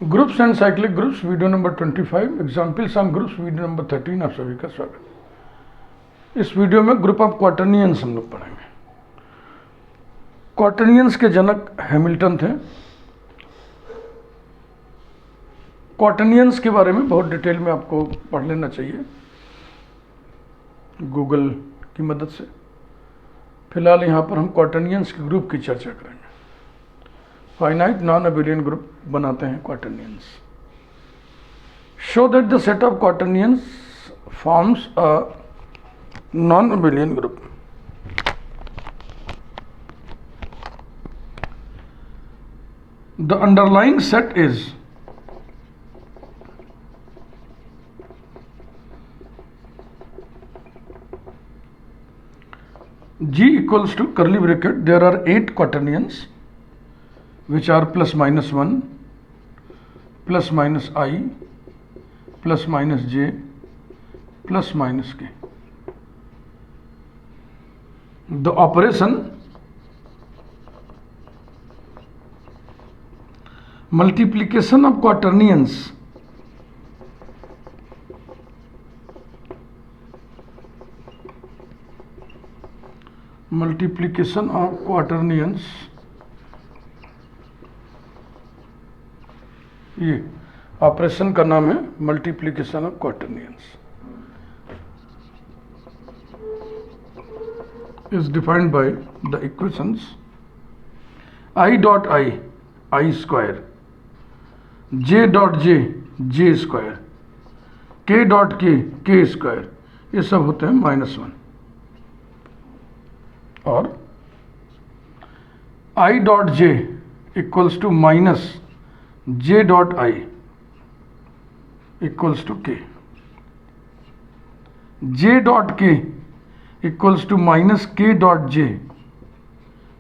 Groups and cyclic groups video number 25 examples on groups video number 13। आप सभी का स्वागत। इस वीडियो में ग्रुप ऑफ क्वाटर्नियंस हम लोग पढ़ेंगे। क्वाटर्नियंस के जनक हैमिल्टन थे। क्वाटर्नियंस के बारे में बहुत डिटेल में आपको पढ़ लेना चाहिए गूगल की मदद से। फिलहाल यहाँ पर हम क्वाटर्नियंस के ग्रुप की चर्चा करेंगे। फाइनाइट नॉन अबेलियन ग्रुप बनाते हैं quaternions. Show that the set of quaternions forms a non abelian group. The underlying set is G equals to curly bracket, there are 8 quaternions which are plus minus 1, plus minus I, plus minus J, plus minus K. The operation multiplication of quaternions ये operation का नाम है multiplication of quaternions. Is defined by the equations I dot I square, J dot J square, K dot K square, ये सब होते हैं -1। और I dot J equals to minus J dot I equals to K, J dot K equals to minus K dot J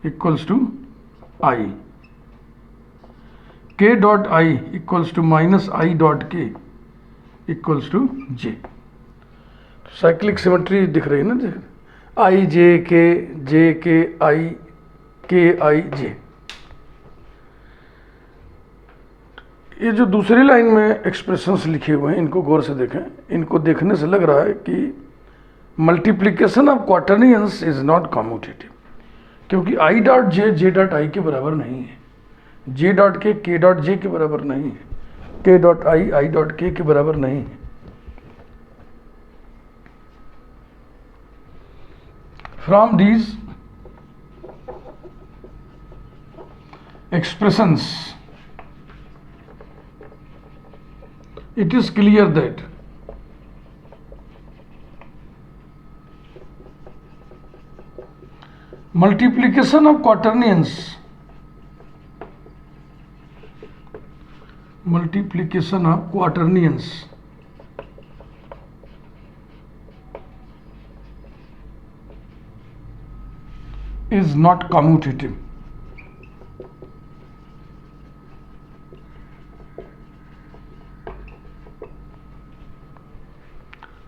equals to I, K dot I equals to minus I dot K equals to J। Cyclic symmetry दिख रही है ना, I J K I K I J। ये जो दूसरी line में expressions लिखे हुए हैं इनको गौर से देखें। इनको देखने से लग रहा है कि multiplication of quaternions is not commutative, क्योंकि I dot J dot I के बराबर नहीं है, J dot K dot J के बराबर नहीं है, K dot I dot K के बराबर नहीं है। From these expressions, it is clear that multiplication of quaternions is not commutative।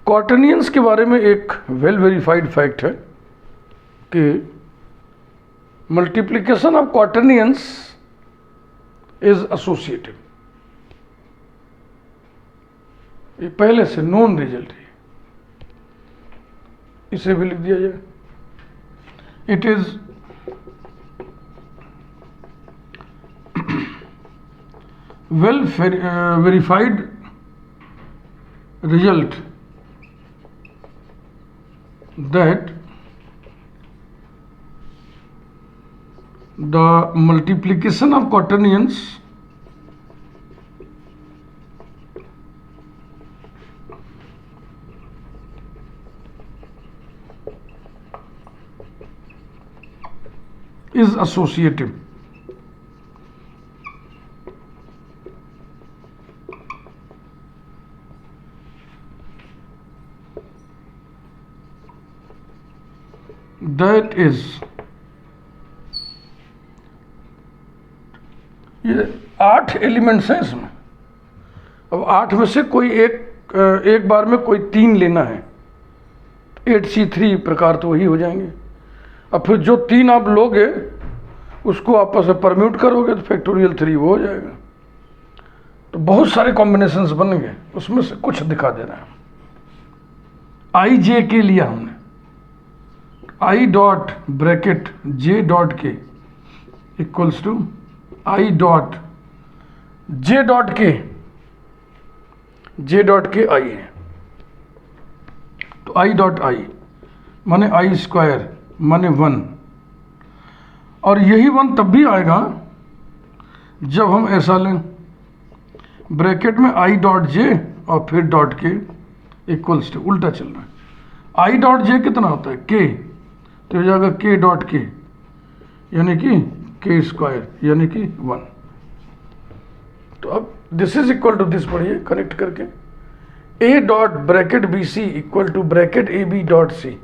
क्वाटर्नियंस के बारे में एक वेल वेरीफाइड फैक्ट है कि multiplication of quaternions is associative. ये पहले से नोन रिजल्ट है, इसे भी लिख दिया जाए। It is well verified result that the multiplication of quaternions is associative। That is, ये 8 एलिमेंट्स हैं इसमें। अब 8 में से कोई एक बार में कोई 3 लेना है, 8C3 प्रकार तो वही हो जाएंगे। अब फिर जो 3 आप लोगे उसको आपस में परम्यूट करोगे तो फैक्टोरियल 3 वो हो जाएगा। तो बहुत सारे कॉम्बिनेशंस बन गए, उसमें से कुछ दिखा दे रहे हैं। आई जे के लिया हमने, I dot bracket J dot K equals to I dot J dot K, J dot के आई है, तो आई डॉट आई माने आई स्क्वायर माने 1, और यही 1 तब भी आएगा जब हम ऐसा लें, ब्रैकेट में आई डॉट जे और फिर डॉट के इक्वल्स टू, उल्टा चल रहा है, आई डॉट जे कितना होता है के, तो हो जाएगा के डॉट के यानी कि के स्क्वायर यानी कि 1। तो अब this is equal to this, पढ़िए कनेक्ट करके, A dot bracket B C equal to bracket A B dot C.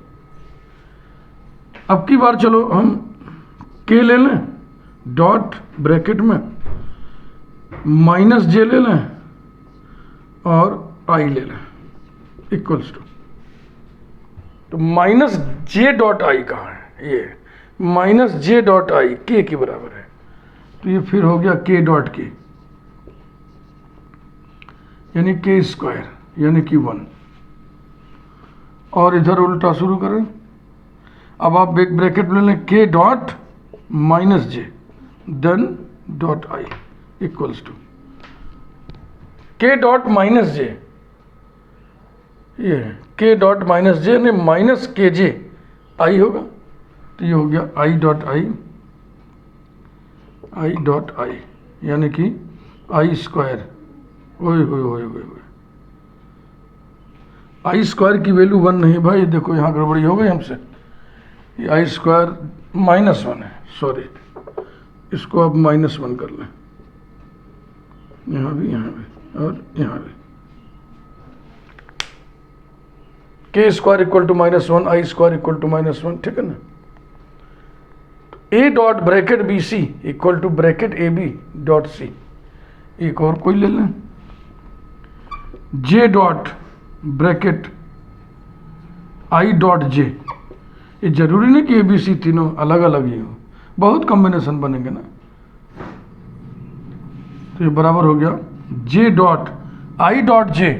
अब की बार चलो हम के ले लें, डॉट ब्रैकेट में माइनस जे ले लें और आई ले लें इक्वल्स टू, तो माइनस जे डॉट आई कहाँ है, ये माइनस जे डॉट आई के के बराबर है, तो ये फिर हो गया के डॉट के यानी के स्क्वायर यानी कि 1, और इधर उल्टा शुरू करें। अब आप एक ब्रैकेट ले लें K dot minus J then dot I equals to K dot minus J, ये के डॉट माइनस जे ने माइनस के जे आई होगा, तो ये हो गया आई डॉट आई यानी कि आई स्क्वायर, ओए होए होए होए होए, आई स्क्वायर की वैल्यू 1 नहीं भाई, देखो यहाँ गड़बड़ी हो गई हमसे, ये आई स्क्वायर -1 है, सॉरी, इसको अब -1 कर लें, यहाँ भी और यहाँ भी, K square equal to -1, I square equal to -1, ठीक है ना। A dot bracket B C equal to bracket A B dot C, एक और कोई ले लें, J dot bracket I dot J, ये जरूरी नहीं कि ए बी सी तीनों अलग अलग ही हो, बहुत कॉम्बिनेशन बनेंगे ना, तो ये बराबर हो गया जे डॉट जे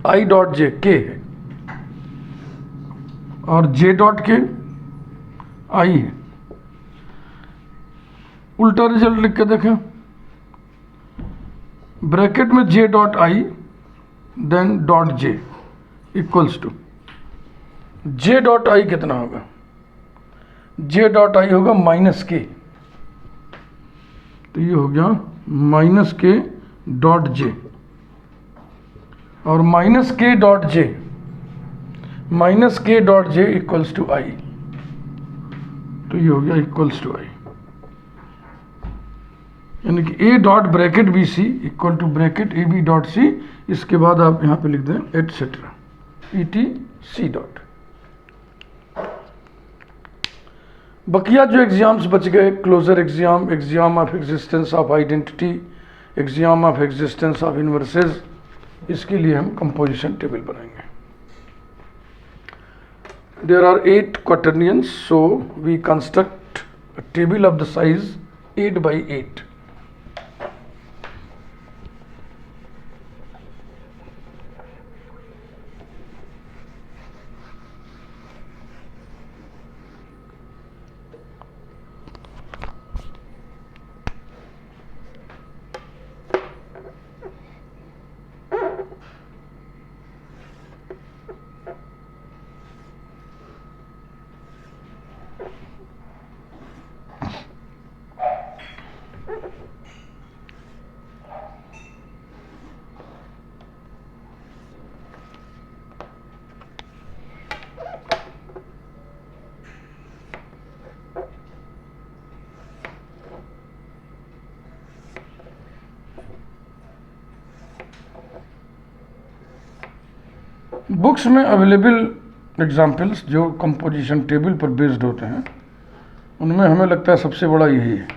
आई डॉट जे के है और जे डॉट के आई है, उल्टा रिजल्ट लिख के देखें, ब्रैकेट में J dot I then dot J equals to, J dot I कितना होगा, जे डॉट आई होगा -k, तो ये हो गया -k डॉट जे, और -k dot J equals to I, तो ये हो गया इक्वल्स टू आई, यानी कि A dot bracket B C equal to bracket A B dot C, इसके बाद आप यहाँ पे लिख दें एटसेट्रा ETC डॉट। बकिया जो एग्जाम्स बच गए, closure exam, exam of existence of identity, exam of existence of inverses, इसके लिए हम कंपोजिशन टेबल बनाएंगे। There are 8 quaternions, so we construct a table of the size 8 by 8. Books में available examples जो composition table पर based होते हैं, उनमें हमें लगता है सबसे बड़ा यही है,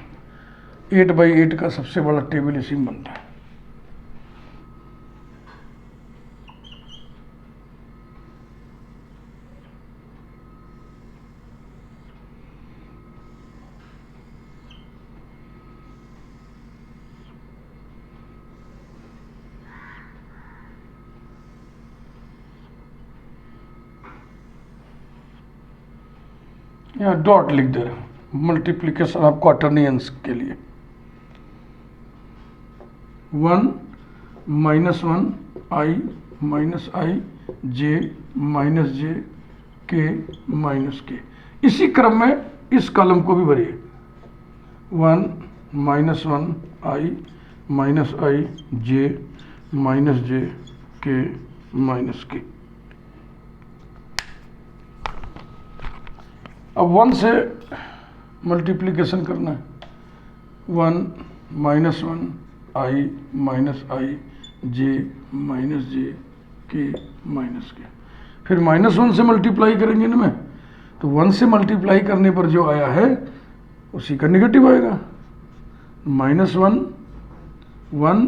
8 by 8 का सबसे बड़ा टेबल इसी में बनता है। यहाँ डॉट लिख दे रहा हूँ मल्टीप्लिकेशन ऑफ क्वाटर्नियंस के लिए। 1 माइनस 1 आई माइनस आई जे माइनस जे के माइनस के। इसी क्रम में इस कॉलम को भी भरिए। 1 माइनस 1 आई माइनस आई जे माइनस जे के माइनस के। अब 1 से मल्टीप्लिकेशन करना है। 1 माइनस 1 आई माइनस आई जे माइनस जे के माइनस के। फिर -1 से मल्टीप्लाई करेंगे इनमें, तो 1 से मल्टीप्लाई करने पर जो आया है उसी का निगेटिव आएगा। -1 1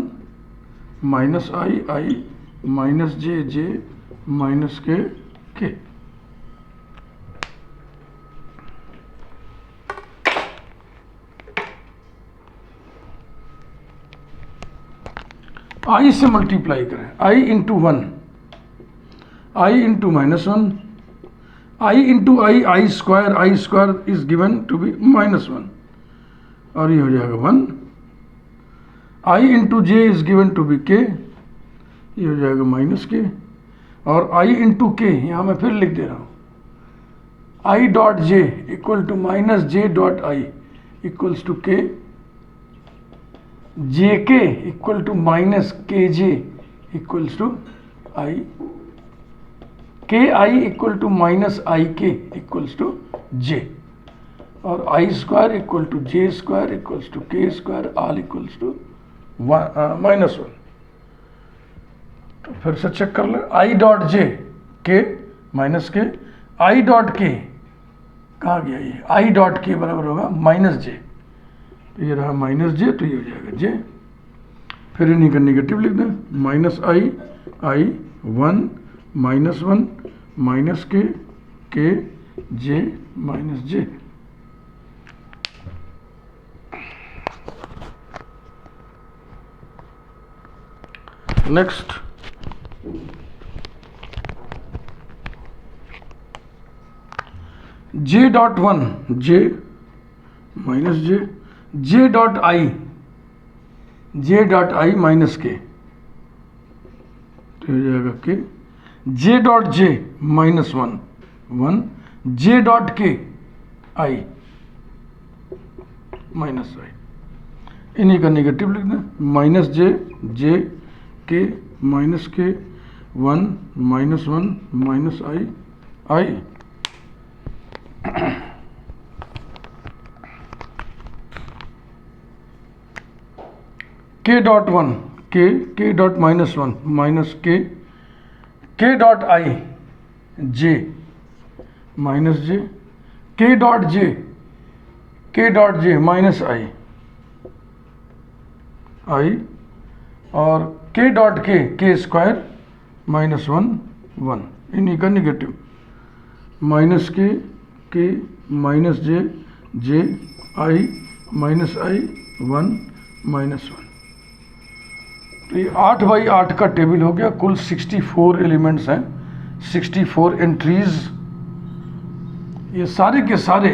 minus I I minus J J minus K. I से मल्टीप्लाई करें। I into 1 I into -1 I into I square is given to be -1 और ये हो जाएगा 1। I into J is given to be K, ये हो जाएगा माइनस के। और आई इंटू के यहाँ मैं फिर लिख दे रहा हूँ। I dot J equal to minus J dot I equals to K, J के equal to minus K J equals to I, K I equal to minus I K equals to J, और I square equal to J square equals to K square all equals to -1। तो फिर से check कर ले। आई dot जे के minus K, I dot के कहाँ गया ये, आई डॉट के बराबर होगा माइनस जे, तो ये रहा माइनस जे, तो ये हो जाएगा जे। फिर इन्हीं का निगेटिव लिख दें। Minus I I 1 -1 minus K J minus J. Next J dot 1 J minus J dot I minus K, तो हो जाएगा के। जे डॉट जे -1 1 जे डॉट के आई माइनस आई, इन्हीं का निगेटिव लिख दें। माइनस जे के माइनस के 1 -1 माइनस आई के डॉट 1 के डॉट -1 माइनस के डॉट आई जे माइनस जे, के डॉट जे माइनस आई और के डॉट के स्क्वायर -1 1, इन्हीं का निगेटिव। माइनस के माइनस जे आई माइनस आई 1 -1। तो ये 8 बाई 8 का टेबल हो गया। कुल 64 एलिमेंट्स हैं, 64 एंट्रीज। ये सारे के सारे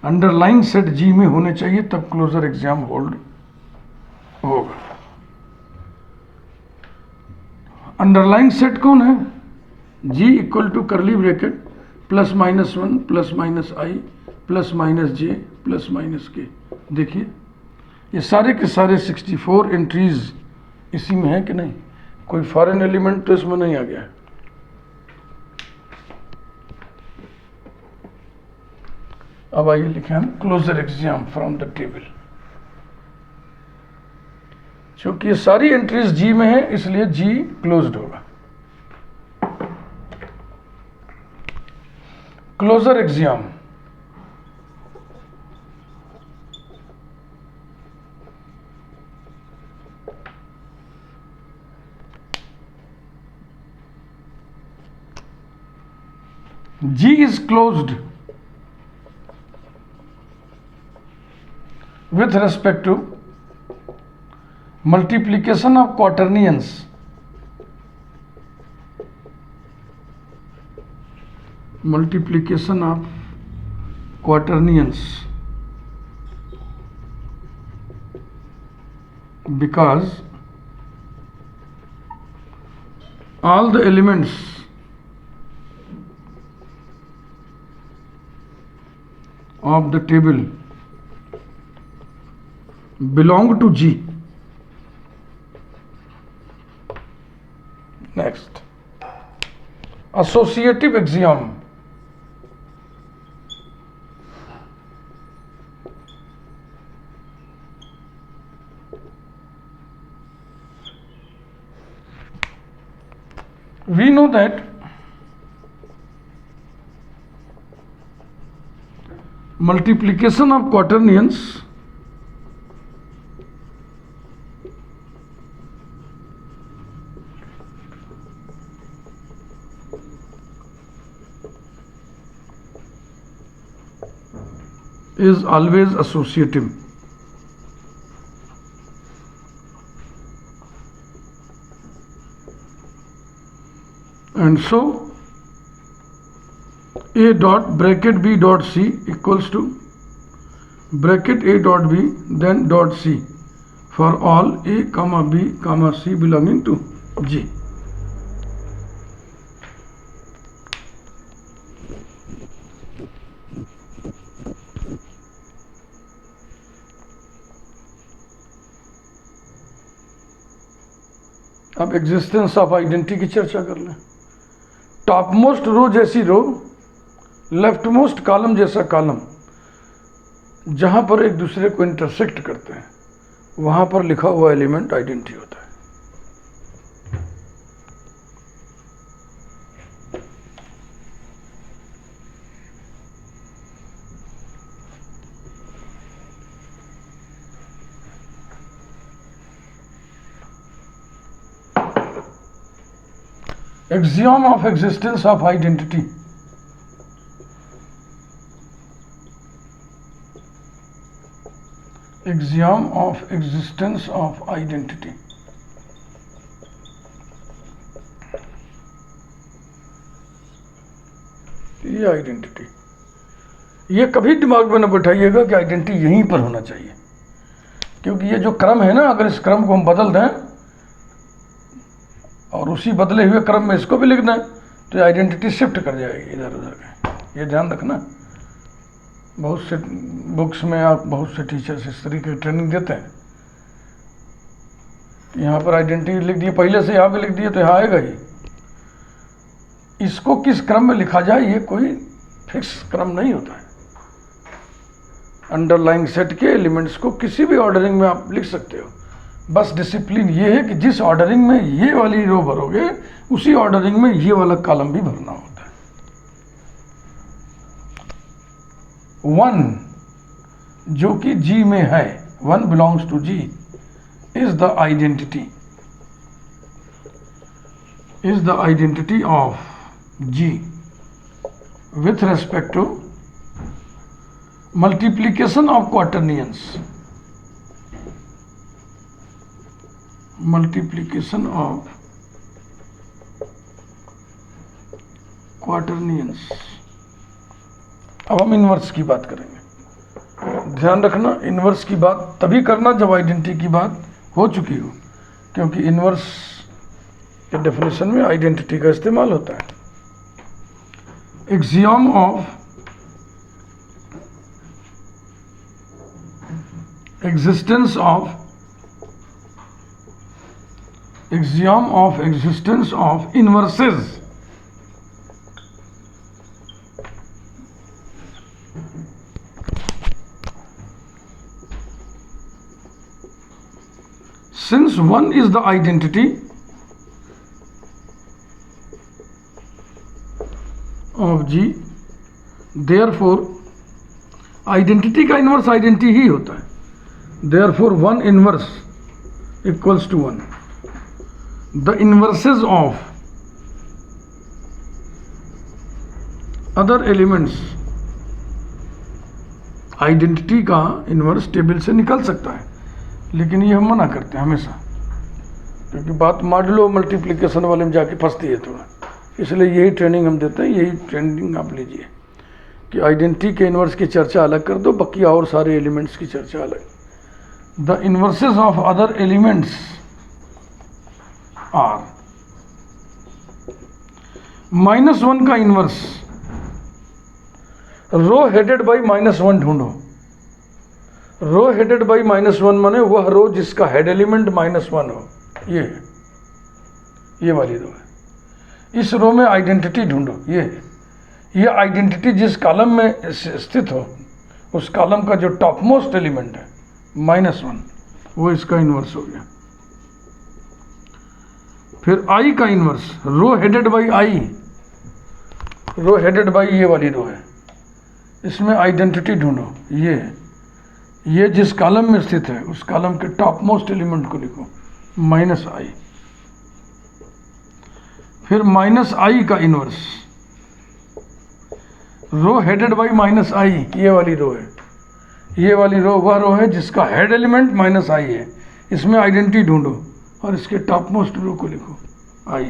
अंडरलाइन सेट जी में होने चाहिए, तब क्लोजर एग्जाम होल्ड होगा। अंडरलाइन सेट कौन है? G equal to curly bracket +-1 +-i +-j +-k। देखिए ये सारे के सारे 64 एंट्रीज इसी में है कि नहीं, कोई फॉरेन एलिमेंट तो इसमें नहीं आ गया है। अब आइए लिखें हम closure exam from the table. क्योंकि ये सारी एंट्रीज जी में है इसलिए जी क्लोज्ड होगा। Closure exam G is closed with respect to multiplication of quaternions multiplication of quaternions because all the elements of the table belong to G. Next, associative axiom. We know that multiplication of quaternions is always associative. And so A dot bracket B dot C equals to bracket A dot B then dot C for all A comma B comma C belonging to G. अब existence of identity की चर्चा कर लें। Top most row जैसी रो, left most column जैसा column, जहां पर एक दूसरे को इंटरसेक्ट करते हैं वहां पर लिखा हुआ एलिमेंट आइडेंटिटी होता है। Axiom of existence of identity. Axiom of existence of identity. ये आइडेंटिटी, ये कभी दिमाग में न बैठाइएगा कि आइडेंटिटी यहीं पर होना चाहिए, क्योंकि ये जो क्रम है ना, अगर इस क्रम को हम बदल दें और उसी बदले हुए क्रम में इसको भी लिख दें तो आइडेंटिटी शिफ्ट कर जाएगी इधर उधर के। ये ध्यान रखना। बहुत से बुक्स में आप, बहुत से टीचर्स इस तरीके की ट्रेनिंग देते हैं। यहाँ पर आइडेंटिटी लिख दिए, पहले से यहाँ पे लिख दिए तो यहाँ आएगा ही। इसको किस क्रम में लिखा जाए ये कोई फिक्स क्रम नहीं होता है। अंडरलाइंग सेट के एलिमेंट्स को किसी भी ऑर्डरिंग में आप लिख सकते हो, बस डिसिप्लिन ये है कि जिस ऑर्डरिंग में ये वाली रो भरोगे उसी ऑर्डरिंग में ये वाला कॉलम भी भरना होता है। 1 जो कि G में है, 1 belongs to G is the identity of G with respect to multiplication of quaternions. Multiplication of quaternions. अब हम इनवर्स की बात करेंगे। ध्यान रखना, इनवर्स की बात तभी करना जब आइडेंटिटी की बात हो चुकी हो, क्योंकि इनवर्स के डेफिनेशन में आइडेंटिटी का इस्तेमाल होता है। Axiom of existence of inverses. Since 1 is the identity of G, therefore identity का इनवर्स आइडेंटिटी ही होता है। Therefore 1 inverse equals to 1. The inverses of other elements, identity का इनवर्स टेबल से निकल सकता है, लेकिन ये हम मना करते हैं हमेशा, क्योंकि बात मॉडुलो मल्टीप्लिकेशन वाले में जाके फंसती है थोड़ा। इसलिए यही ट्रेनिंग हम देते हैं, यही ट्रेनिंग आप लीजिए। कि आइडेंटिटी के इन्वर्स की चर्चा अलग कर दो, बाकी और सारे एलिमेंट्स की चर्चा अलग। The inverses of other elements are, -1 का इन्वर्स रो हेडेड बाई -1 ढूंढो। रो हेडेड बाई -1 माने वह रो जिसका हेड एलिमेंट -1 हो, ये वाली रो है। इस रो में आइडेंटिटी ढूंढो, ये आइडेंटिटी जिस कॉलम में स्थित हो उस कॉलम का जो टॉप मोस्ट एलिमेंट है -1, वो इसका इन्वर्स हो गया। फिर आई का inverse row headed by I, row headed by ये वाली रो है, इसमें आइडेंटिटी ढूंढो। ये जिस कॉलम में स्थित है उस कॉलम के टॉप मोस्ट एलिमेंट को लिखो -i। फिर -i का inverse row headed by -i, ये वाली रो है। ये वाली रो वह रो है जिसका हेड एलिमेंट -i है, इसमें आइडेंटिटी ढूंढो और इसके टॉप मोस्ट रो को लिखो i।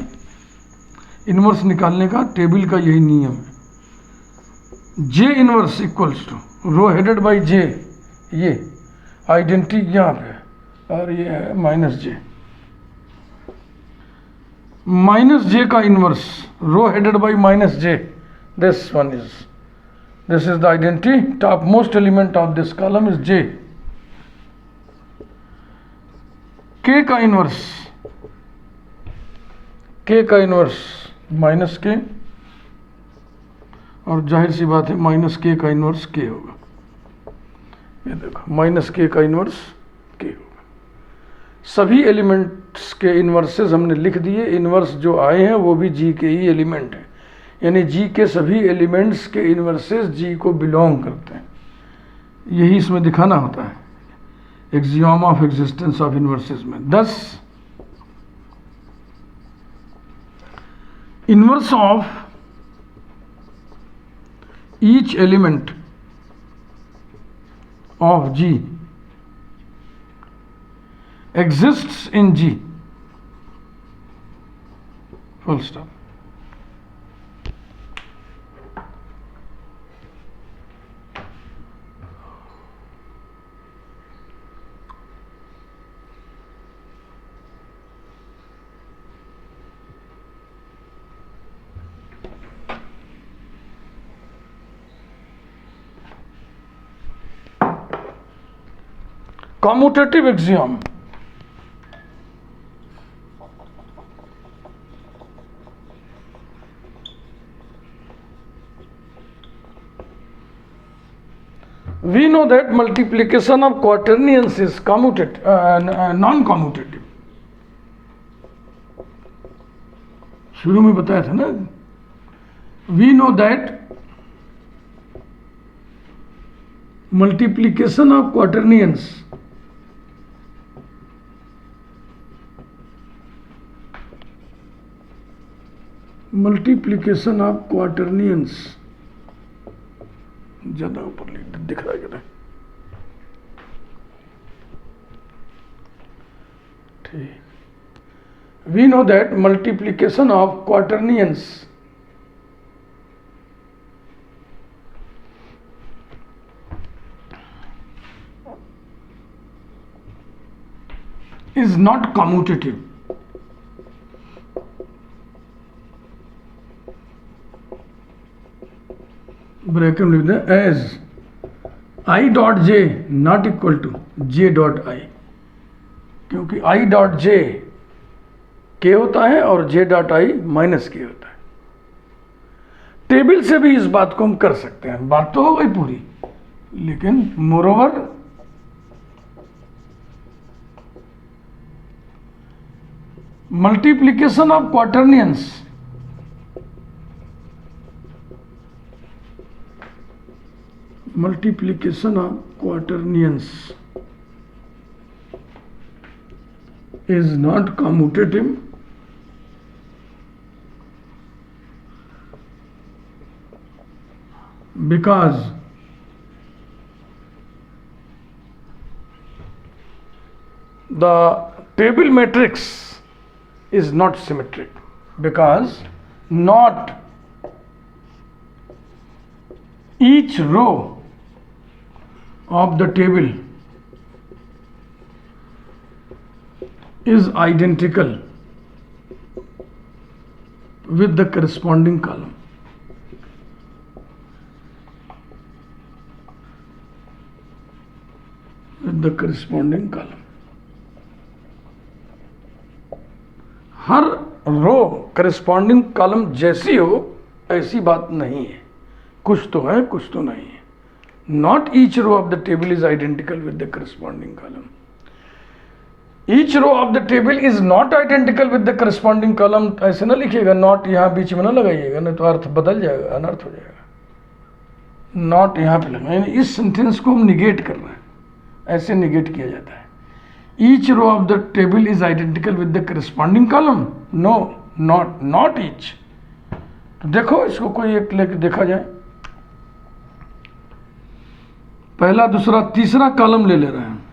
इन्वर्स निकालने का टेबल का यही नियम है। j inverse equals to row headed by j, ये आइडेंटिटी यहाँ पे है और ये है -j। -j का inverse row headed by -j, this is the identity, top most element of this column is j। k का इन्वर्स -k, और जाहिर सी बात है -k का इन्वर्स k होगा। ये देखो -k का इन्वर्स k होगा। सभी एलिमेंट्स के इन्वर्सेस हमने लिख दिए। इन्वर्स जो आए हैं वो भी g के ही एलिमेंट हैं, यानी g के सभी एलिमेंट्स के इन्वर्सेस g को बिलोंग करते हैं। यही इसमें दिखाना होता है axiom of existence of inverses में। thus inverse of each element of G exists in G, full stop। commutative axiom we know that multiplication of quaternions is non-commutative। शुरू में बताया था ना, we know that multiplication of quaternions ज्यादा ऊपर दिख रहा है क्या? ठीक। We know that multiplication of quaternions is not commutative। ब्रैकेट में लिख दें as I dot J not equal to J dot I, क्योंकि आई डॉट जे के होता है और जे डॉट आई -k होता है। टेबल से भी इस बात को हम कर सकते हैं, बात तो हो गई पूरी, लेकिन moreover multiplication of quaternions is not commutative because the table matrix is not symmetric, because not each row of the table is identical with the corresponding column. With the corresponding column. हर row corresponding column जैसी हो ऐसी बात नहीं है, कुछ तो है कुछ तो नहीं है. Not each row of the table is identical with the corresponding column. Each row of the table is not identical with the corresponding column. ऐसे ना लिखिएगा, नॉट यहां बीच में ना लगाइएगा, नहीं तो अर्थ बदल जाएगा, अनर्थ हो जाएगा. नॉट यहां पे लगा, यानी इस सेंटेंस को हम निगेट कर रहे हैं, ऐसे निगेट किया जाता है. Each row of the table is identical with the corresponding column. No, not each. तो देखो इसको कोई एक लेके देखा जाए. पहला, दूसरा, तीसरा कॉलम ले रहे हैं.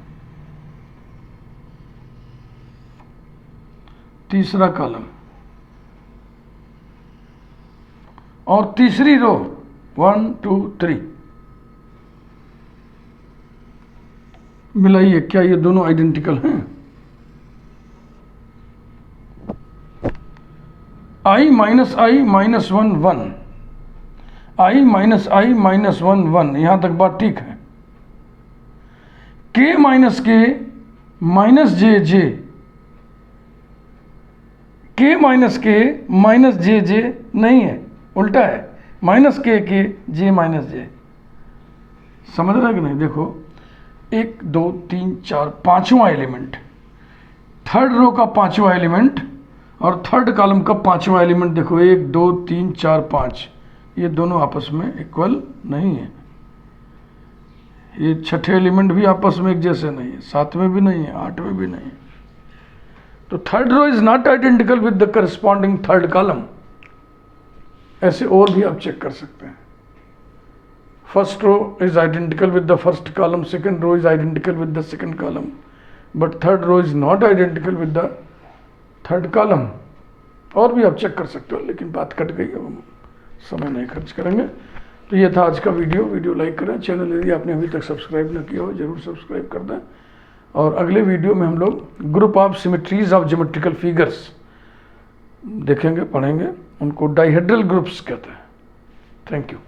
तीसरा कॉलम और तीसरी रो 1 2 3 मिलाइए, क्या ये दोनों आइडेंटिकल हैं? i minus I minus 1 1, i minus I minus 1 1, यहां तक बात ठीक है. k माइनस के माइनस जे जे, k माइनस के माइनस जे जे नहीं है, उल्टा है, माइनस के जे माइनस जे. समझ रहे कि नहीं? देखो 1 2 3 4 पांचवा एलिमेंट, थर्ड रो का पांचवा एलिमेंट और थर्ड कॉलम का पांचवा एलिमेंट. देखो 1 2 3 4 5, ये दोनों आपस में इक्वल नहीं है. ये छठे एलिमेंट भी आपस में एक जैसे नहीं है, सातवें भी नहीं है, आठवें भी नहीं है. तो third row is not identical with the corresponding third column. ऐसे और भी आप चेक कर सकते हैं. First row is identical with the first column, second row is identical with the second column, but third row is not identical with the third column. और भी आप चेक कर सकते हो, लेकिन बात कट गई, अब हम समय नहीं खर्च करेंगे. तो ये था आज का वीडियो लाइक करें. चैनल यदि आपने अभी तक सब्सक्राइब न किया हो जरूर सब्सक्राइब कर दें. और अगले वीडियो में हम लोग group of symmetries of geometrical figures देखेंगे, पढ़ेंगे. उनको डाइहेड्रल ग्रुप्स कहते हैं. Thank you.